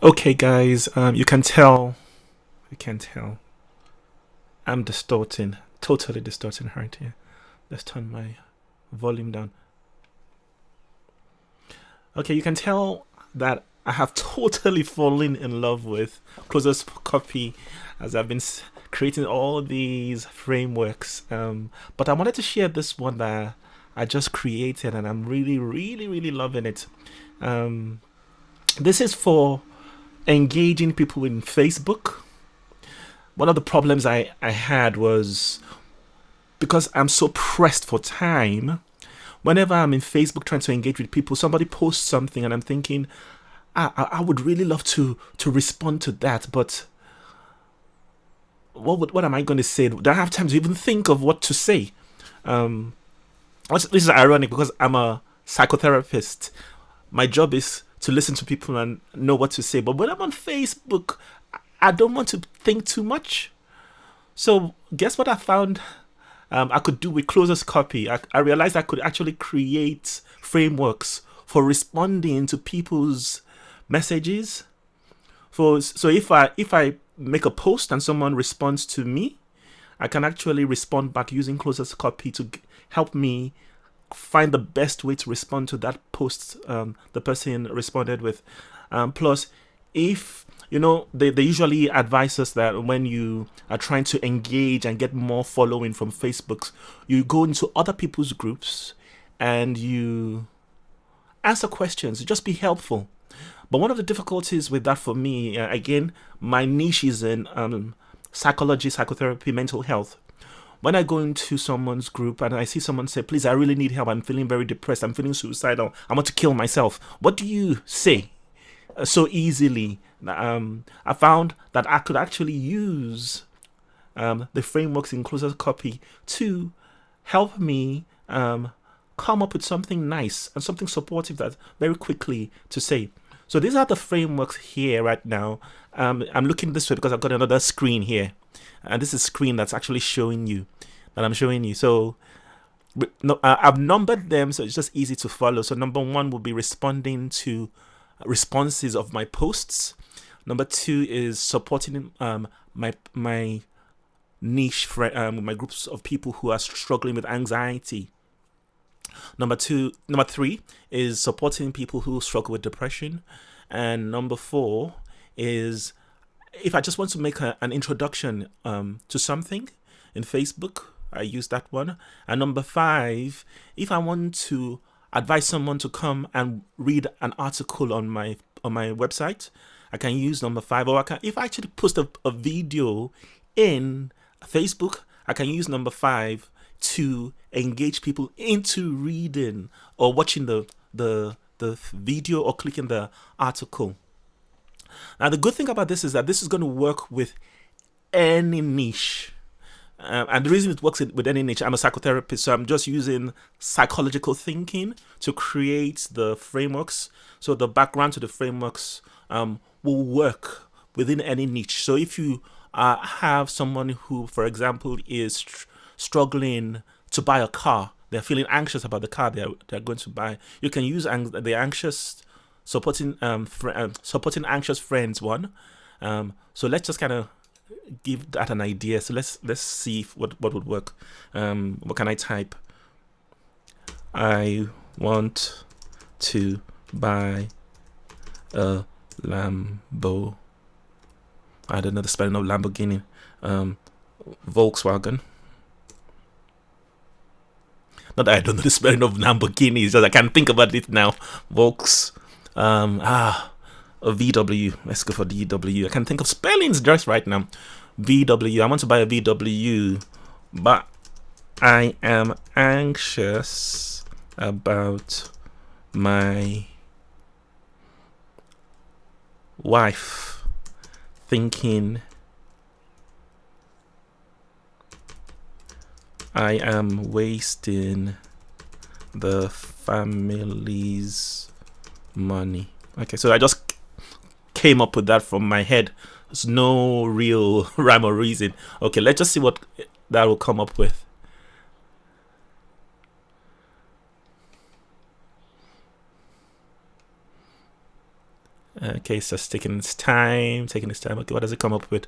Okay, guys, you can tell, I'm distorting, totally distorting right here. Let's turn my volume down. Okay, you can tell that I have totally fallen in love with Closest Copy as I've been creating all these frameworks. But I wanted to share this one that I just created, and I'm really, really, really loving it. Um, this is for engaging people in Facebook. One of the problems I had was because I'm so pressed for time. Whenever I'm in Facebook trying to engage with people, somebody posts something, and I'm thinking, I would really love to respond to that, but what am I going to say? Do I have time to even think of what to say? Um, this is ironic because I'm a psychotherapist. My job is to listen to people and know what to say. But when I'm on Facebook, I don't want to think too much. So guess what I found I could do with Closest Copy. I realized I could actually create frameworks for responding to people's messages. So if I make a post and someone responds to me, I can actually respond back using Closest Copy to help me find the best way to respond to that post the person responded with. Plus, if they usually advise us that when you are trying to engage and get more following from Facebook, you go into other people's groups and you answer questions. Just be helpful. But one of the difficulties with that for me, again, my niche is in psychology, psychotherapy, mental health. When I go into someone's group and I see someone say, please, I really need help. I'm feeling very depressed. I'm feeling suicidal. I want to kill myself. What do you say so easily? I found that I could actually use the frameworks in Closest Copy to help me come up with something nice and something supportive that very quickly to say. So these are the frameworks here right now. I'm looking this way because I've got another screen here, and this is a screen that's actually showing you that I'm showing you. So no, I've numbered them so it's just easy to follow. So number one will be responding to responses of my posts. Number two is supporting my niche my groups of people who are struggling with anxiety. Number three is supporting people who struggle with depression, and number four is if I just want to make an introduction to something in Facebook, I use that one. And number five, if I want to advise someone to come and read an article on my website, I can use number five. Or I can, if I actually post a video in Facebook, I can use number five to engage people into reading or watching the video or clicking the article. Now, the good thing about this is that this is going to work with any niche. And the reason it works with any niche, I'm a psychotherapist, so I'm just using psychological thinking to create the frameworks. So the background to the frameworks will work within any niche. So if you have someone who, for example, is struggling to buy a car, they're feeling anxious about the car they're going to buy, you can use the anxious supporting anxious friends one. So let's just kind of give that an idea. So let's see what would work. What can I type? I want to buy a Lambo. I don't know the spelling of Lamborghini. Volkswagen. Not that I don't know the spelling of Lamborghini, it's just I can't think about it now. Volks. A VW. Let's go for DW. I can think of spellings just right now. VW. I want to buy a VW, but I am anxious about my wife thinking I am wasting the family's money. Okay, so I just came up with that from my head. There's no real rhyme or reason. Okay, let's just see what that will come up with. Okay, it's just taking its time, taking its time. Okay, what does it come up with?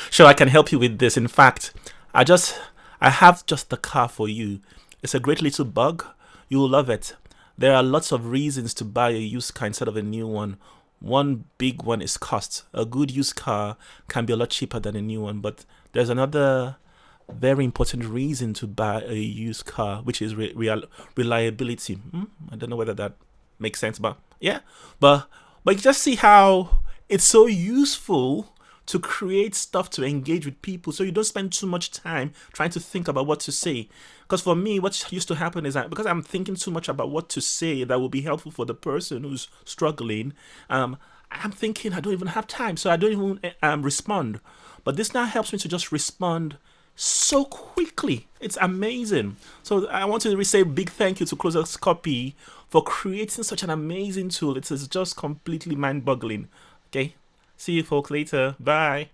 Sure, I can help you with this. In fact, I just I have just the car for you. It's a great little bug. You will love it. There are lots of reasons to buy a used car instead of a new one. One big one is cost. A good used car can be a lot cheaper than a new one, but there's another very important reason to buy a used car, which is reliability. I don't know whether that makes sense, but yeah, but you just see how it's so useful to create stuff to engage with people, so you don't spend too much time trying to think about what to say. Because for me, what used to happen is that because I'm thinking too much about what to say that will be helpful for the person who's struggling, I'm thinking I don't even have time, so I don't even respond. But this now helps me to just respond so quickly. It's amazing. So I want to say a big thank you to Closers Copy for creating such an amazing tool. It is just completely mind-boggling. Okay, see you folks later. Bye.